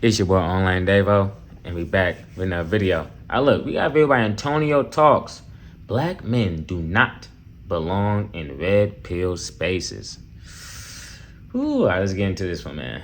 It's your boy Online Davo, and we back with another video. Look, we got a video by Antonio Talks. Black men do not belong in red pill spaces. Ooh, let's get into this one, man.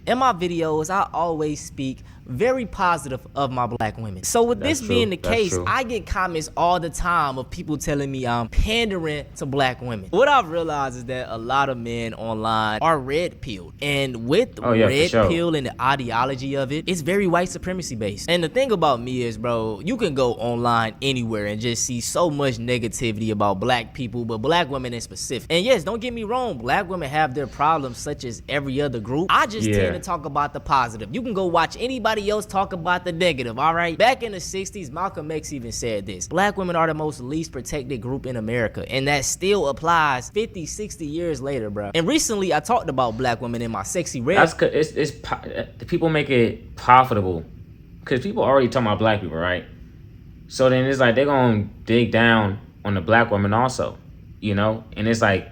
In my videos, I always speak very positive of my black women. So with this being the case, I get comments all the time of people telling me I'm pandering to black women. What I've realized is that a lot of men online are red pilled. And with red pill and the ideology of it, it's very white supremacy based. And the thing about me is, bro, you can go online anywhere and just see so much negativity about black people, but black women in specific. And yes, don't get me wrong, black women have their problems such as every other group. I just tend to talk about the positive. You can go watch anybody else talk about the negative, all right? Back in the 60s, Malcolm X even said this. Black women are the most least protected group in America, and that still applies 50, 60 years later, bro. And recently, I talked about black women in my Sexy Red. That's because people make it profitable, because people already talking about black people, right? So then it's like they're gonna dig down on the black women also, you know? And it's like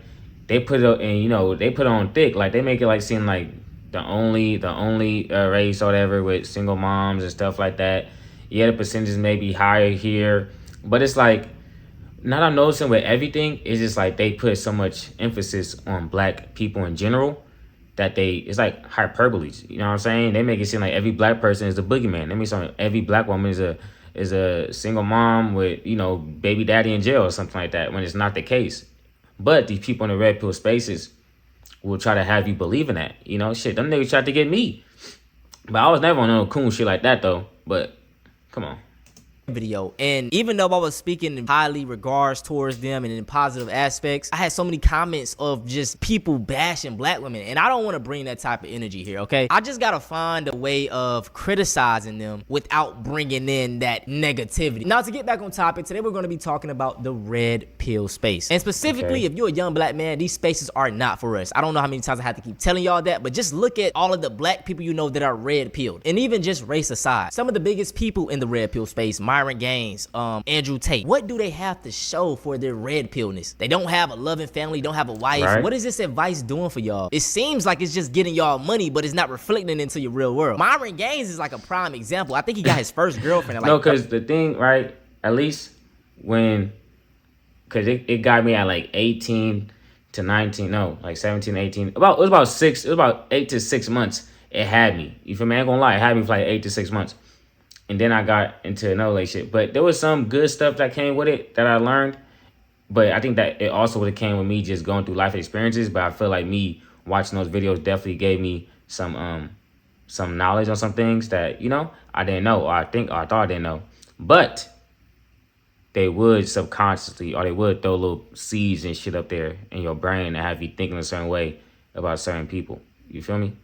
they put it, and you know, they put it on thick, like they make it like seem like the only race or whatever with single moms and stuff like that. Yeah, the percentages may be higher here, but it's like, not I'm noticing with everything, it's just like they put so much emphasis on black people in general that it's like hyperbole. You know what I'm saying? They make it seem like every black person is a boogeyman. They make it sound like every black woman is a single mom with, you know, baby daddy in jail or something like that, when it's not the case. But these people in the red pill spaces will try to have you believe in that. You know, shit, them niggas tried to get me. But I was never on no cool shit like that, though. But, come on. Video. And even though I was speaking in highly regards towards them and in positive aspects, I had so many comments of just people bashing black women, and I don't want to bring that type of energy here, okay? I just gotta find a way of criticizing them without bringing in that negativity. Now, to get back on topic, today we're going to be talking about the red pill space, and specifically, if you're a young black man, these spaces are not for us. I don't know how many times I have to keep telling y'all that, but just look at all of the black people you know that are red pilled, and even just race aside, some of the biggest people in the red pill space, Myron Gaines, Andrew Tate, what do they have to show for their red pillness? They don't have a loving family, don't have a wife. Right. What is this advice doing for y'all? It seems like it's just getting y'all money, but it's not reflecting into your real world. Myron Gaines is like a prime example. I think he got his first girlfriend at like— No, because the thing, right, at least when, because it got me at like 18 to 19, no, like 17, 18, it was about 8 to 6 months it had me. You feel me? I ain't gonna lie, it had me for like 8 to 6 months. And then I got into another relationship. But there was some good stuff that came with it that I learned. But I think that it also would have came with me just going through life experiences. But I feel like me watching those videos definitely gave me some knowledge on some things that, you know, I didn't know, or I thought I didn't know. But they would subconsciously, or they would throw little seeds and shit up there in your brain and have you thinking a certain way about certain people. You feel me?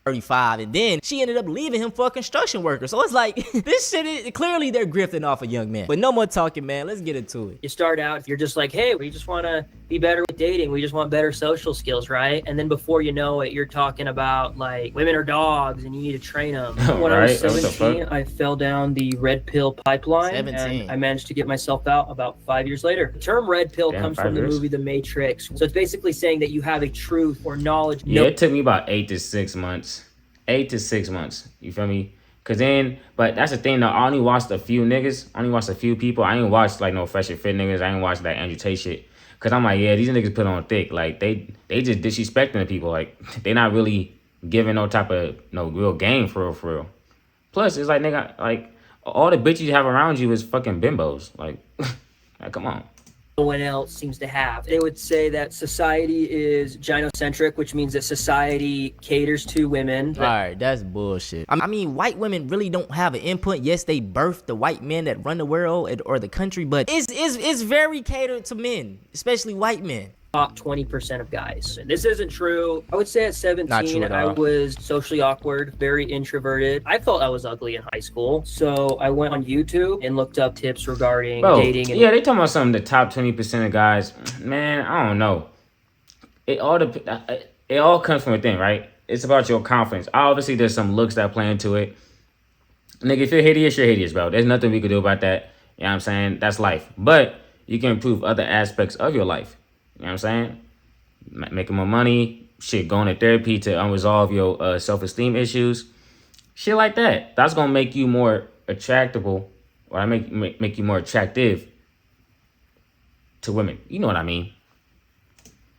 35, and then she ended up leaving him for a construction worker. So it's like, this shit is clearly they're grifting off a young man. But no more talking, man. Let's get into it. You start out, you're just like, hey, we just want to be better with dating. We just want better social skills, right? And then before you know it, you're talking about like women are dogs and you need to train them. When I was 17, I fell down the red pill pipeline. 17. And I managed to get myself out about 5 years later. The term red pill comes from the movie The Matrix. So it's basically saying that you have a truth or knowledge. Yeah, it took me about 8 to 6 months. 8 to 6 months, you feel me? Cause then, but that's the thing though, I only watched a few niggas, I only watched a few people. I ain't watched like no Fresh and Fit niggas, I ain't watched that Andrew Tate shit. Cause I'm like, yeah, these niggas put on thick. Like they just disrespecting the people. Like they not really giving no type of real game for real. Plus, it's like, nigga, like all the bitches you have around you is fucking bimbos. Like come on. No one else seems to have. They would say that society is gynocentric, which means that society caters to women. All right, that's bullshit. I mean, white women really don't have an input. Yes, they birthed the white men that run the world or the country, but it's very catered to men, especially white men. Top 20% of guys. And this isn't true. I would say at 17, I was socially awkward, very introverted. I felt I was ugly in high school. So I went on YouTube and looked up tips regarding dating. Yeah, they talking about some of the top 20% of guys. Man, I don't know. It all comes from within, right? It's about your confidence. Obviously, there's some looks that play into it. Nigga, if you're hideous, bro. There's nothing we can do about that. You know what I'm saying? That's life. But you can improve other aspects of your life. You know what I'm saying? Making more money, shit, going to therapy to unresolve your self-esteem issues. Shit like that. That's gonna make you more attractable, or I make you more attractive to women. You know what I mean?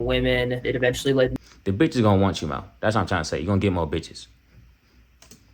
Women, it eventually led the bitches gonna want you, Mo. That's what I'm trying to say. You're gonna get more bitches.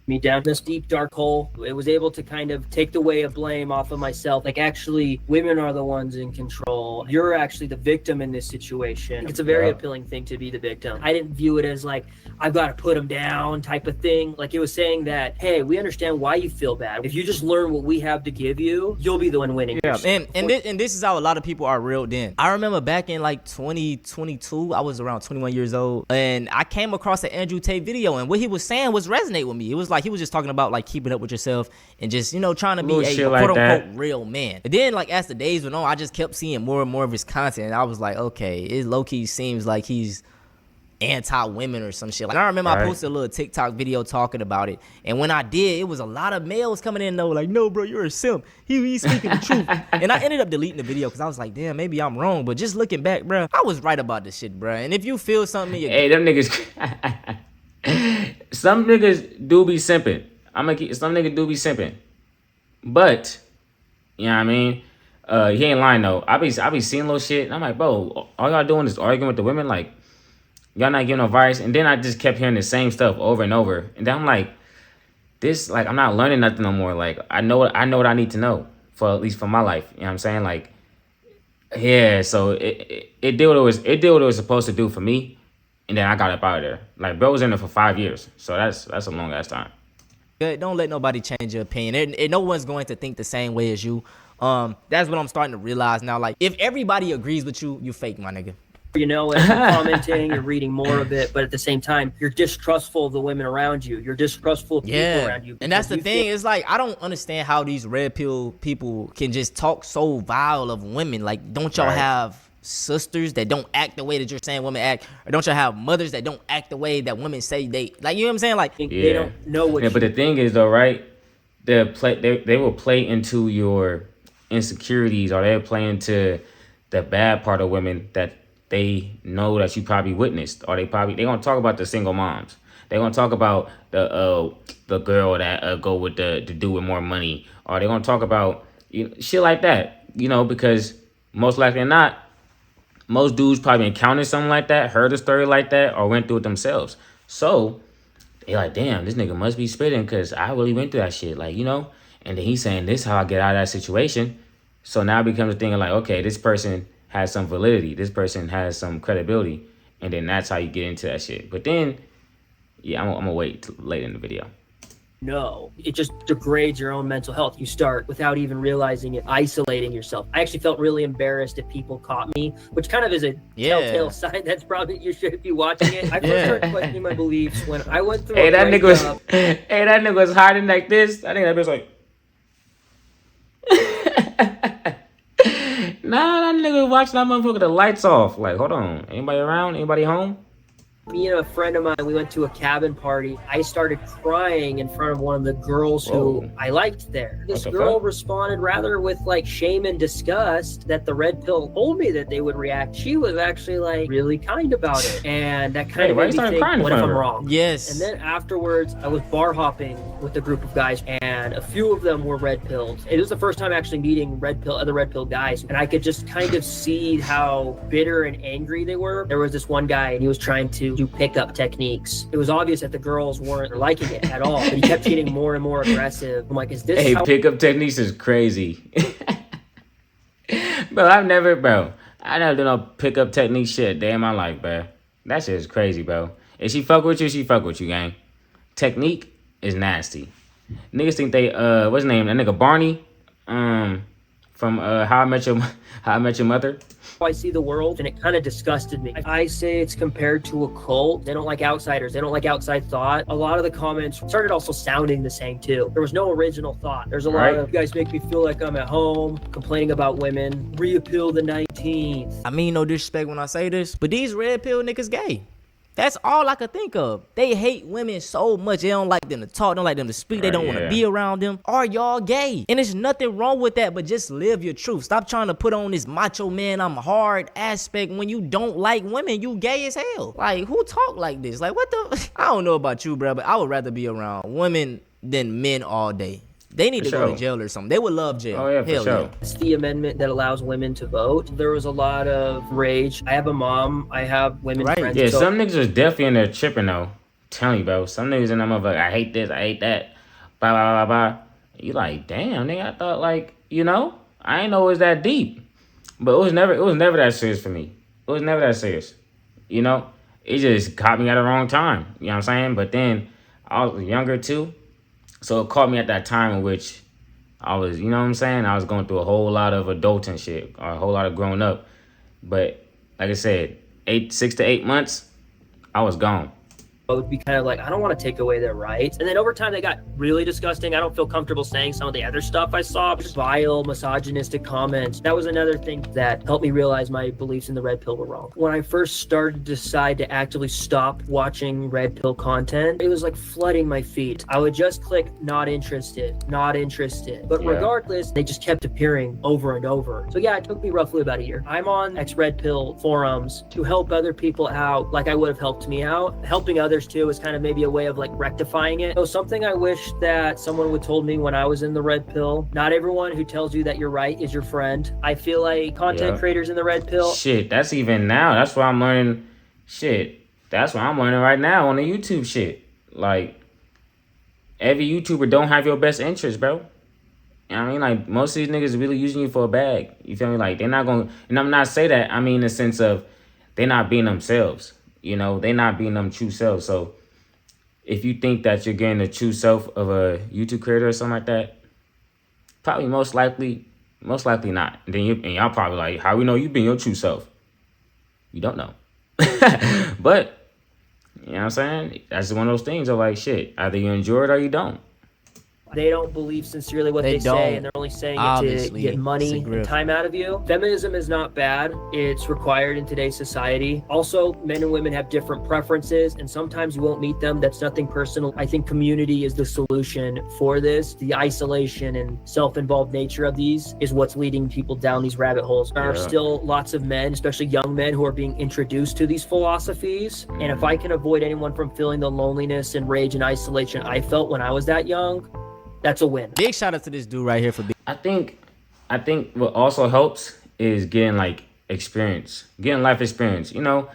Me down this deep dark hole. It was able to kind of take the weight of blame off of myself. Like, actually, women are the ones in control. You're actually the victim in this situation. It's a very appealing thing to be the victim. I didn't view it as like, I've got to put them down type of thing. Like, it was saying that, hey, we understand why you feel bad. If you just learn what we have to give you, you'll be the one winning. Yeah, and this is how a lot of people are reeled in. I remember back in like 2022, I was around 21 years old, and I came across an Andrew Tate video, and what he was saying was resonate with me. It was like he was just talking about like keeping up with yourself and just, you know, trying to be a quote-unquote real man. And then like as the days went on, I just kept seeing more and more of his content, and I was like, okay, it low-key seems like he's anti-women or some shit. Like, I remember I posted a little TikTok video talking about it, and when I did, it was a lot of males coming in though, like, no bro, you're a simp, he's speaking the truth. And I ended up deleting the video because I was like, damn, maybe I'm wrong. But just looking back, bro, I was right about this shit, bro. And if you feel something, hey, them niggas some niggas do be simping. Some niggas do be simping, but you know what I mean. He ain't lying though. I be seeing little shit, and I'm like, bro, all y'all doing is arguing with the women. Like, y'all not giving no advice. And then I just kept hearing the same stuff over and over, and then I'm like, this, like, I'm not learning nothing no more. Like, I know what I need to know for, at least for my life. You know what I'm saying? Like, yeah. So it did what it was supposed to do for me, and then I got up out of there. Like, bro was in there for 5 years, so that's a long ass time. Don't let nobody change your opinion. And no one's going to think the same way as you. That's what I'm starting to realize now. Like, if everybody agrees with you, you fake, my nigga. You know, as you're commenting, you're reading more of it, but at the same time, you're distrustful of the women around you. You're distrustful of people around you. And that's the thing. It's like, I don't understand how these red pill people can just talk so vile of women. Like, don't y'all have sisters that don't act the way that you're saying women act? Or don't y'all have mothers that don't act the way that women say they, like, you know what I'm saying? Like, they don't know what but the thing is though, right? They will play into your insecurities, or they'll play into the bad part of women that they know that you probably witnessed, or they're gonna talk about the single moms. They're gonna talk about the girl that go with the dude with more money, or they're gonna talk about, you know, shit like that. You know, because most likely than not, most dudes probably encountered something like that, heard a story like that, or went through it themselves. So they like, damn, this nigga must be spitting because I really went through that shit. Like, you know, and then he's saying this is how I get out of that situation. So now it becomes a thing of like, okay, this person has some validity. This person has some credibility. And then that's how you get into that shit. But then, yeah, I'm gonna wait till later in the video. No, it just degrades your own mental health. You start, without even realizing it, isolating yourself. I actually felt really embarrassed if people caught me, which kind of is a telltale sign. That's probably, you should be watching it. I first started questioning my beliefs when I went through that nigga was hiding like this. I think that bitch like nah, that nigga watching that motherfucker the lights off. Like, hold on, anybody around? Anybody home? Me and a friend of mine, we went to a cabin party. I started crying in front of one of the girls who I liked there. This girl responded rather with like shame and disgust that the red pill told me that they would react. She was actually like really kind about it. And that kind of made me think, what if I'm wrong? Yes. And then afterwards, I was bar hopping with a group of guys, and a few of them were red pilled. It was the first time actually meeting other red pill guys. And I could just kind of see how bitter and angry they were. There was this one guy, and he was trying to do pickup techniques. It was obvious that the girls weren't liking it at all, but he kept getting more and more aggressive. I'm like, is this pickup techniques is crazy. Bro, I never done no pickup technique shit day in my life, bro. That shit is crazy, bro. If she fuck with you, gang. Technique is nasty. Niggas think they what's his name? That nigga Barney from How I Met Your Mother. I see the world, and it kind of disgusted me. I say it's compared to a cult. They don't like outsiders. They don't like outside thought. A lot of the comments started also sounding the same too. There was no original thought. There's a lot of, you guys make me feel like I'm at home, complaining about women, reappeal the 19th. I mean no disrespect when I say this, but these red pill niggas gay. That's all I could think of. They hate women so much. They don't like them to talk, don't like them to speak. They don't want to be around them. Are y'all gay? And there's nothing wrong with that, but just live your truth. Stop trying to put on this macho man, I'm hard aspect when you don't like women. You gay as hell. Like, who talk like this? Like, what the? I don't know about you, bro, but I would rather be around women than men all day. They need to go to jail or something. They would love jail. Oh, yeah, for sure. Yeah. It's the amendment that allows women to vote. There was a lot of rage. I have a mom. I have women friends. Yeah, some niggas was definitely in there tripping, though. I'm telling you, bro. Some niggas in that motherfucker, I hate this, I hate that. Blah, blah, blah, blah. You like, damn, nigga, I thought, like, you know, I ain't know it was that deep. But it was never that serious for me. It was never that serious. You know? It just caught me at the wrong time. You know what I'm saying? But then I was younger, too. So it caught me at that time in which I was, you know what I'm saying? I was going through a whole lot of adulting shit, or a whole lot of growing up. But like I said, 6 to 8 months, I was gone. It would be kind of like, I don't want to take away their rights. And then over time, they got really disgusting. I don't feel comfortable saying some of the other stuff I saw. Just vile, misogynistic comments. That was another thing that helped me realize my beliefs in the red pill were wrong. When I first started to decide to actively stop watching red pill content, it was like flooding my feed. I would just click not interested, not interested. But regardless, they just kept appearing over and over. So yeah, it took me roughly about a year. I'm on ex-red pill forums to help other people out like I would have helped me out. Helping others too is kind of maybe a way of like rectifying it. So something I wish that someone would told me when I was in the red pill, not everyone who tells you that you're right is your friend. I feel like content creators in the red pill. Shit, that's even now. That's why I'm learning shit. That's what I'm learning right now on the YouTube shit. Like, every YouTuber don't have your best interest, bro. You know what I mean? Like, most of these niggas really using you for a bag. You feel me? Like, they're not going to, and I'm not say that, I mean in the sense of they're not being themselves. You know, they're not being them true selves. So if you think that you're getting the true self of a YouTube creator or something like that, probably most likely not. And then y'all probably like, how we know you being your true self? You don't know. But, you know what I'm saying? That's one of those things of like, shit, either you enjoy it or you don't. They don't believe sincerely what they say, and they're only saying it to get money and time out of you. Feminism is not bad. It's required in today's society. Also, men and women have different preferences, and sometimes you won't meet them. That's nothing personal. I think community is the solution for this. The isolation and self-involved nature of these is what's leading people down these rabbit holes. There are still lots of men, especially young men, who are being introduced to these philosophies. And if I can avoid anyone from feeling the loneliness and rage and isolation I felt when I was that young, that's a win. Big shout out to this dude right here for being. I think what also helps is getting like experience, getting life experience. You know,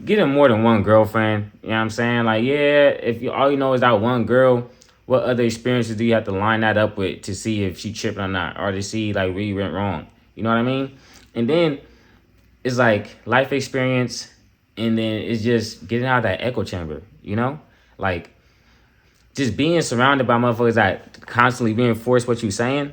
getting more than one girlfriend. You know what I'm saying? Like, yeah, if you all you know is that one girl, what other experiences do you have to line that up with to see if she tripping or not, or to see like where you went wrong? You know what I mean? And then it's like life experience, and then it's just getting out of that echo chamber. You know, like, just being surrounded by motherfuckers that constantly reinforce what you're saying,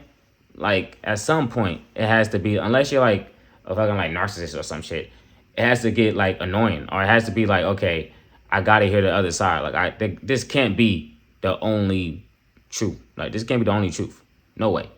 like, at some point, it has to be, unless you're, like, a fucking, like, narcissist or some shit, it has to get, like, annoying, or it has to be, like, okay, I gotta hear the other side. Like, this can't be the only truth. Like, this can't be the only truth. No way.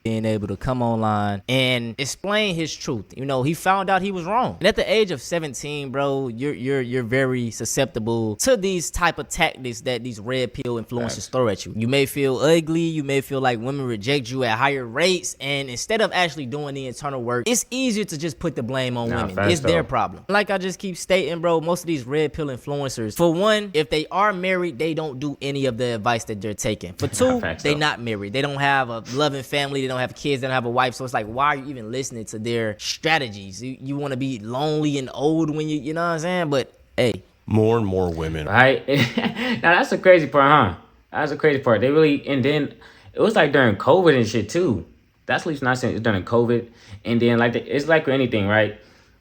Being able to come online and explain his truth. You know, he found out he was wrong. And at the age of 17, bro, you're very susceptible to these type of tactics that these red pill influencers throw at you. You may feel ugly, you may feel like women reject you at higher rates, and instead of actually doing the internal work, it's easier to just put the blame on women. It's their problem. Like I just keep stating, bro, most of these red pill influencers, for one, if they are married, they don't do any of the advice that they're taking. For two, they not married. They don't have a loving family, they don't have kids, they don't have a wife, so it's like, why are you even listening to their strategies? You want to be lonely and old when you know what I'm saying? But hey, more and more women, right? Now that's the crazy part, huh? That's the crazy part. They really, and then it was like during COVID and shit too. That's at least not saying it's during COVID, and then like it's like with anything, right?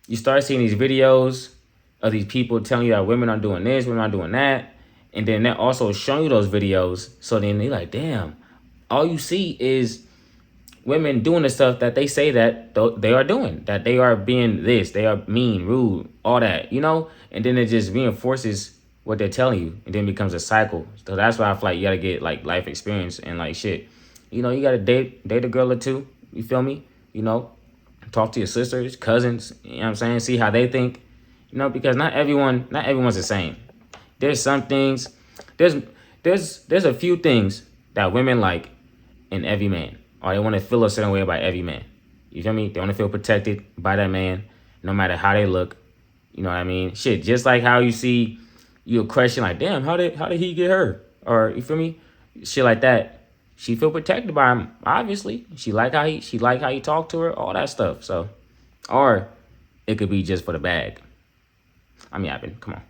You start seeing these videos of these people telling you that women are doing this, women are doing that, and then they're also showing you those videos. So then you're like, damn, all you see is women doing the stuff that they say that they are doing, that they are being this, they are mean, rude, all that, you know? And then it just reinforces what they're telling you, and then it becomes a cycle. So that's why I feel like you gotta get like life experience and like shit. You know, you gotta date a girl or two, you feel me? You know, talk to your sisters, cousins, you know what I'm saying? See how they think, you know, because not everyone's the same. There's some things, there's a few things that women like in every man. Or they want to feel a certain way about every man. You feel me? They want to feel protected by that man, no matter how they look. You know what I mean? Shit, just like how you see you question like, damn, how did he get her? Or you feel me? shit like that, she feel protected by him. Obviously, she like how he talk to her, all that stuff. So, or it could be just for the bag. I mean, come on.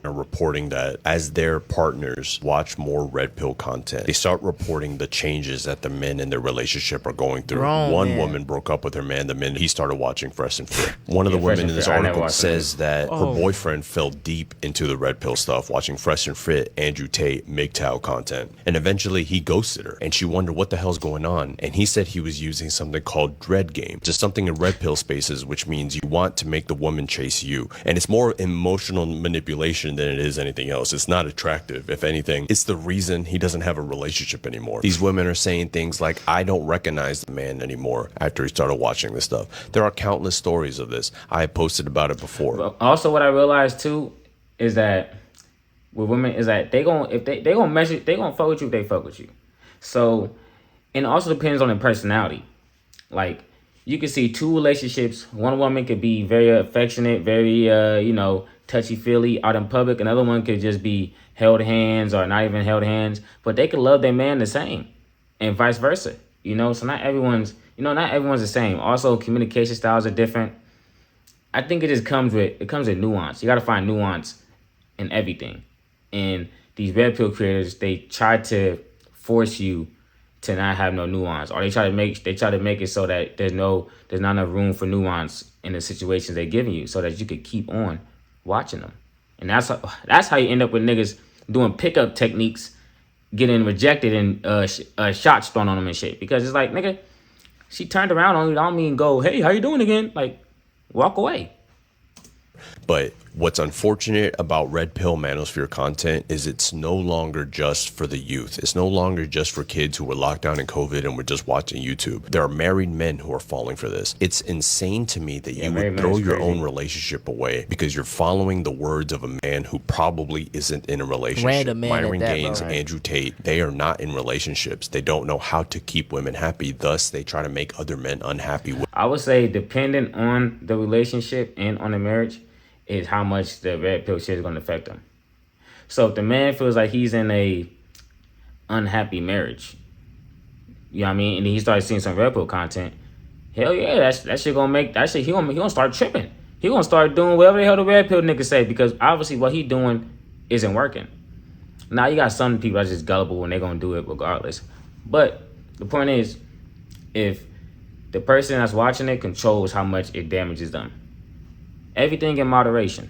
Are reporting that as their partners watch more red pill content, they start reporting the changes that the men in their relationship are going through. One woman broke up with her man the minute he started watching Fresh and Fit. One of the women in this article says that her boyfriend fell deep into the red pill stuff, watching Fresh and Fit, Andrew Tate, MGTOW content, and eventually he ghosted her, and she wondered what the hell's going on. And he said he was using something called dread game, just something in red pill spaces, which means you want to make the woman chase you, and it's more emotional manipulation than it is anything else. It's not attractive. If anything, it's the reason he doesn't have a relationship anymore. These women are saying things like, I don't recognize the man anymore after he started watching this stuff. There are countless stories of this. I have posted about it before. Also, what I realized too is that with women is that they gonna fuck with you if they fuck with you. So, and it also depends on their personality. Like, you can see two relationships. One woman could be very affectionate, very touchy-feely out in public. Another one could just be held hands or not even held hands, but they could love their man the same, and vice versa. So not everyone's the same. Also, communication styles are different. I think it comes with nuance. You got to find nuance in everything. And these red pill creators, they try to force you to not have no nuance, or they try to make it so that there's not enough room for nuance in the situations they're giving you, so that you could keep on watching them. And that's how you end up with niggas doing pickup techniques, getting rejected, and shots thrown on them and shit. Because it's like, nigga, she turned around on you. I don't mean go, hey, how you doing again? Like, walk away. But what's unfortunate about red pill manosphere content is it's no longer just for the youth. It's no longer just for kids who were locked down in COVID and were just watching YouTube. There are married men who are falling for this. It's insane to me that you would throw your own relationship away because you're following the words of a man who probably isn't in a relationship. Myron Gaines, Andrew Tate, they are not in relationships. They don't know how to keep women happy. Thus, they try to make other men unhappy. I would say, dependent on the relationship and on the marriage, is how much the red pill shit is going to affect them. So if the man feels like he's in a unhappy marriage, you know what I mean, and he starts seeing some red pill content, hell yeah, that shit gonna make that shit. He gonna start tripping. He gonna start doing whatever the hell the red pill niggas say, because obviously what he doing isn't working. Now you got some people that's just gullible and they gonna do it regardless. But the point is, if the person that's watching it controls how much it damages them. Everything in moderation.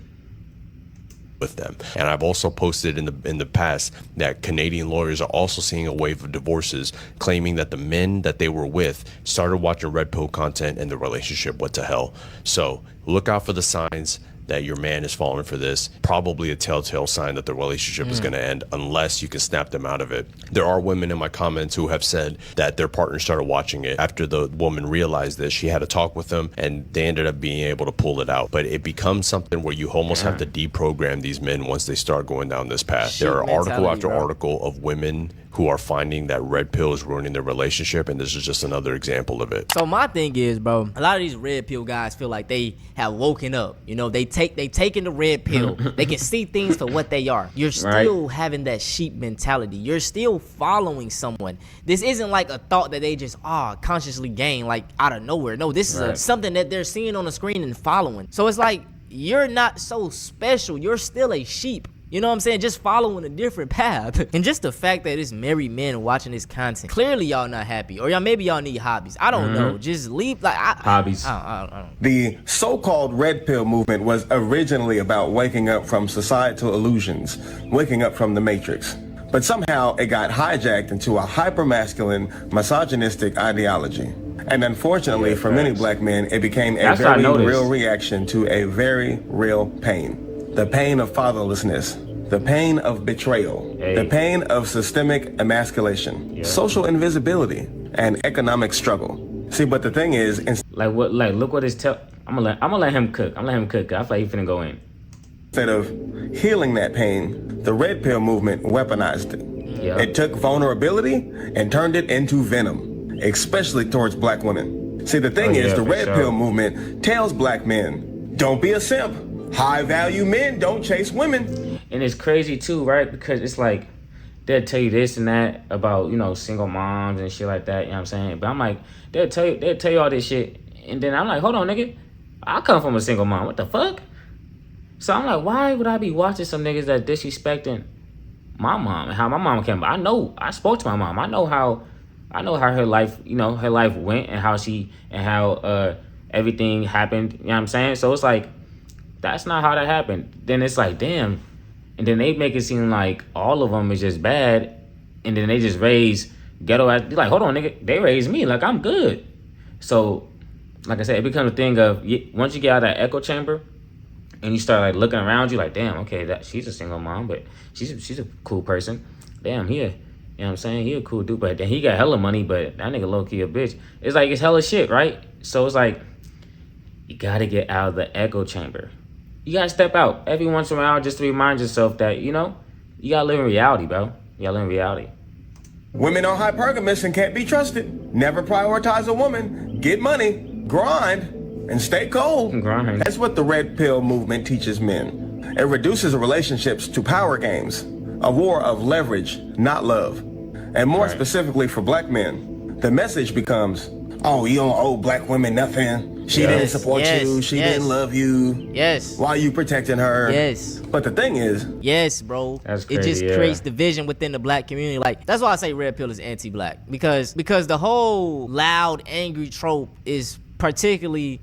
With them. And I've also posted in the past that Canadian lawyers are also seeing a wave of divorces, claiming that the men that they were with started watching red pill content and the relationship went to hell. So look out for the signs that your man is falling for this. Probably a telltale sign that the relationship is going to end unless you can snap them out of it. There are women in my comments who have said that their partner started watching it after the woman realized this. She had a talk with them and they ended up being able to pull it out. But it becomes something where you almost have to deprogram these men once they start going down this path. There are article after article of women who are finding that red pill is ruining their relationship, and this is just another example of it. So my thing is, bro, a lot of these red pill guys feel like they have woken up. They taking the red pill. They can see things for what they are. You're still having that sheep mentality. You're still following someone. This isn't like a thought that they just consciously gain like out of nowhere. No, this is something that they're seeing on the screen and following. So it's like, you're not so special. You're still a sheep. You know what I'm saying? Just following a different path. And just the fact that it's married men watching this content, clearly y'all not happy. Or maybe y'all need hobbies. I don't know. Just leave. Hobbies. I don't. The so-called red pill movement was originally about waking up from societal illusions, waking up from the matrix. But somehow it got hijacked into a hyper-masculine, misogynistic ideology. And unfortunately for many black men, it became a very real reaction to a very real pain. The pain of fatherlessness, the pain of betrayal, the pain of systemic emasculation, social invisibility, and economic struggle. See, but the thing is, look what it's I'm gonna let him cook. I feel like he finna go in. Instead of healing that pain, the red pill movement weaponized it. It took vulnerability and turned it into venom, especially towards black women. See, the thing is, the red pill movement tells black men, don't be a simp. High value men don't chase women. And it's crazy too, right? Because it's like, they'll tell you this and that about, you know, single moms and shit like that, you know what I'm saying? But I'm like, they'll tell you all this shit, and then I'm like, hold on, nigga, I come from a single mom, what the fuck? So I'm like, why would I be watching some niggas that disrespecting my mom and how my mom came? I spoke to my mom. I know how her life, you know, her life went and how everything happened, you know what I'm saying? So it's like, that's not how that happened. Then it's like, damn. And then they make it seem like all of them is just bad. And then they just raise ghetto ass. Like, hold on, nigga. They raised me. Like, I'm good. So, like I said, it becomes a thing of, once you get out of that echo chamber and you start like looking around you like, damn, okay, she's a single mom, but she's a cool person. Damn, you know what I'm saying? He a cool dude, but then he got hella money, but that nigga low-key a bitch. It's like, it's hella shit, right? So it's like, you gotta get out of the echo chamber. You gotta step out every once in a while just to remind yourself that, you know, you gotta live in reality, bro. You gotta live in reality. Women are hypergamous and can't be trusted. Never prioritize a woman. Get money, grind, and stay cold. Grind. That's what the red pill movement teaches men. It reduces relationships to power games, a war of leverage, not love. And more specifically for black men, the message becomes, oh, you don't owe black women nothing. She didn't support you. She didn't love you. Yes. Why are you protecting her? Yes. But the thing is, yes, bro. That's crazy, it just creates division within the black community. Like, that's why I say red pill is anti-black. Because the whole loud, angry trope is particularly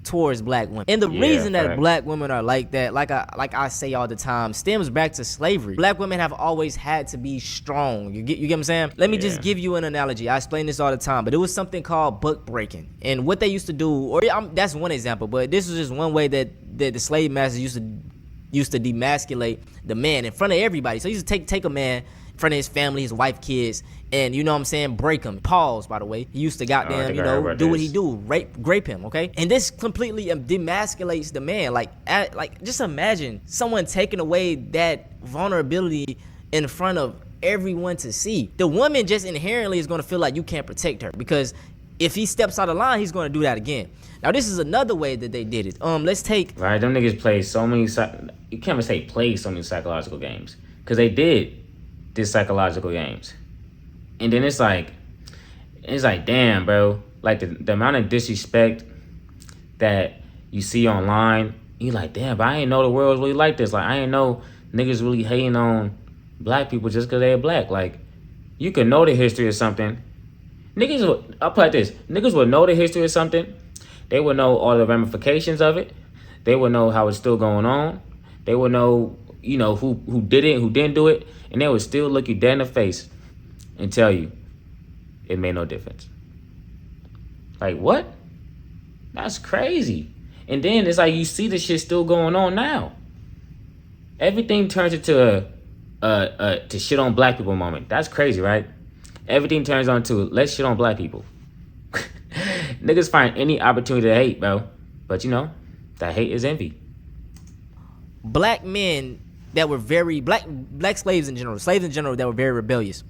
towards black women. And the reason that black women are like that, like I say all the time, stems back to slavery. Black women have always had to be strong. You get what I'm saying? Let me just give you an analogy. I explain this all the time, but it was something called book breaking. And what they used to do, or that's one example, but this was just one way that the slave masters used to demasculate the man in front of everybody. So he used to take a man in front of his family, his wife, kids, and you know what I'm saying, break him. Pause, by the way. He used to goddamn, do what he do, grape him, okay? And this completely demasculates the man. Like just imagine someone taking away that vulnerability in front of everyone to see. The woman just inherently is gonna feel like you can't protect her, because if he steps out of line, he's gonna do that again. Now, this is another way that they did it. Let's take... Right, them niggas play so many... You can't even say play so many psychological games. Because they did psychological games. And then it's like, damn, bro. Like, the amount of disrespect that you see online, you like, damn, but I ain't know the world was really like this. Like, I ain't know niggas really hating on black people just because they're black. Like, you can know the history of something. I'll put it like this. Niggas would know the history of something. They would know all the ramifications of it. They would know how it's still going on. They would know, you know, who did it, who didn't do it. And they would still look you dead in the face and tell you it made no difference. Like, what? That's crazy. And then it's like you see the shit still going on now. Everything turns into a to shit on black people moment. That's crazy, right? Everything turns on to let's shit on black people. Niggas find any opportunity to hate, bro. But you know, that hate is envy. Black men that were black slaves in general that were very rebellious.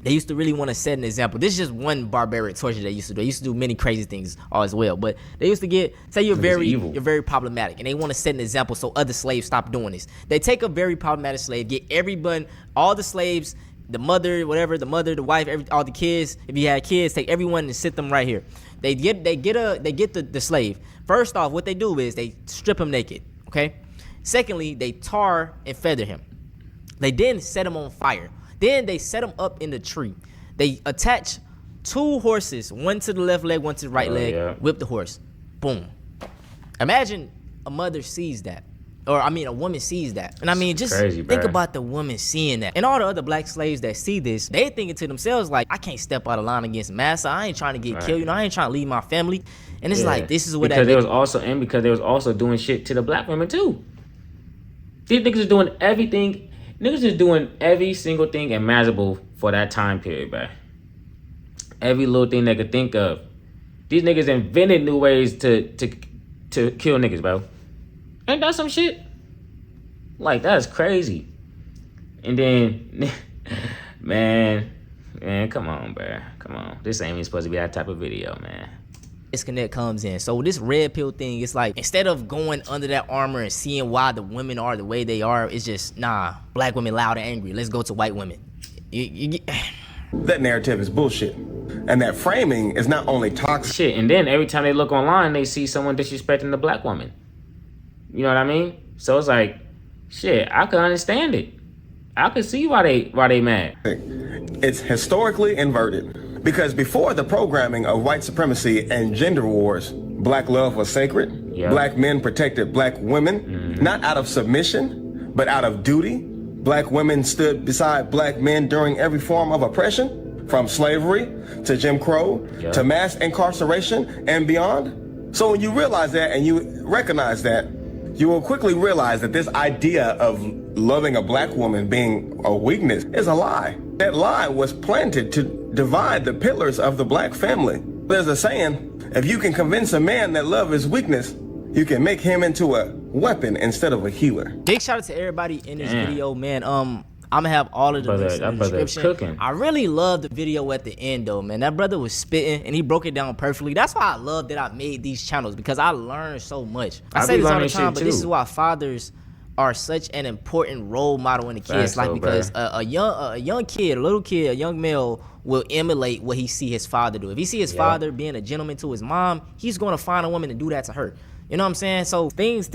They used to really want to set an example. This is just one barbaric torture they used to do. They used to do many crazy things as well. But they used to say you're very problematic, and they want to set an example so other slaves stop doing this. They take a very problematic slave, get everyone, all the slaves, the mother, the wife, all the kids. If you had kids, take everyone and sit them right here. They get the slave. First off, what they do is they strip him naked. Okay. Secondly, they tar and feather him. They then set him on fire. Then they set him up in the tree. They attach 2 horses, one to the left leg, one to the right leg. Whip the horse. Boom. Imagine a mother sees that. Or, I mean, a woman sees that. And I mean, just crazy, think about the woman seeing that. And all the other black slaves that see this, they thinking to themselves, like, I can't step out of line against massa. I ain't trying to get killed. You know, I ain't trying to leave my family. And it's like, this is what because they was also doing shit to the black women, too. These niggas is doing everything. Niggas is doing every single thing imaginable for that time period, bro. Every little thing they could think of. These niggas invented new ways to kill niggas, bro. Ain't that some shit? Like, that's crazy. And then, man, come on, bro. Come on. This ain't even supposed to be that type of video, man. Disconnect comes in. So this red pill thing, it's like, instead of going under that armor and seeing why the women are the way they are, it's just, nah, black women loud and angry. Let's go to white women. That narrative is bullshit. And that framing is not only toxic. Shit, and then every time they look online, they see someone disrespecting the black woman. You know what I mean? So it's like, shit, I can understand it. I can see why they mad. It's historically inverted. Because before the programming of white supremacy and gender wars, black love was sacred. Yep. Black men protected black women, not out of submission, but out of duty. Black women stood beside black men during every form of oppression, from slavery to Jim Crow to mass incarceration and beyond. So when you realize that and you recognize that, you will quickly realize that this idea of loving a black woman being a weakness is a lie. That lie was planted to divide the pillars of the black family. There's a saying, if you can convince a man that love is weakness, you can make him into a weapon instead of a healer. Big shout out to everybody in this video, man. I'm gonna have all of the links in the description. Cooking. I really love the video at the end though, man. That brother was spitting and he broke it down perfectly. That's why I love that I made these channels, because I learned so much. I say this all the time, but this is why fathers are such an important role model in the kids' life, because a young kid, a little kid, a young male will emulate what he see his father do. If he see his father being a gentleman to his mom, he's gonna find a woman to do that to her. You know what I'm saying? So things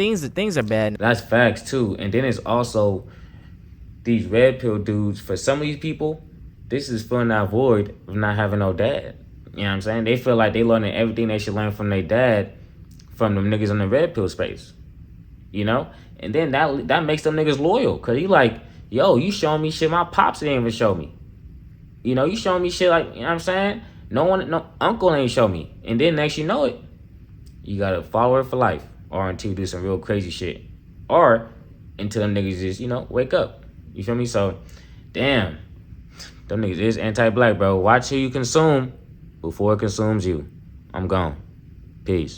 are bad. That's facts too. And then it's also these red pill dudes. For some of these people, this is filling that void of not having no dad. You know what I'm saying? They feel like they learning everything they should learn from their dad, from them niggas in the red pill space. You know? And then that makes them niggas loyal. Cause he like, yo, you showing me shit my pops didn't even show me. You know, you showing me shit like, you know what I'm saying? No uncle ain't show me. And then next you know it, you gotta follow her for life, or until you do some real crazy shit, or until them niggas just, you know, wake up. You feel me? So, damn, them niggas is anti-black, bro. Watch who you consume before it consumes you. I'm gone. Peace.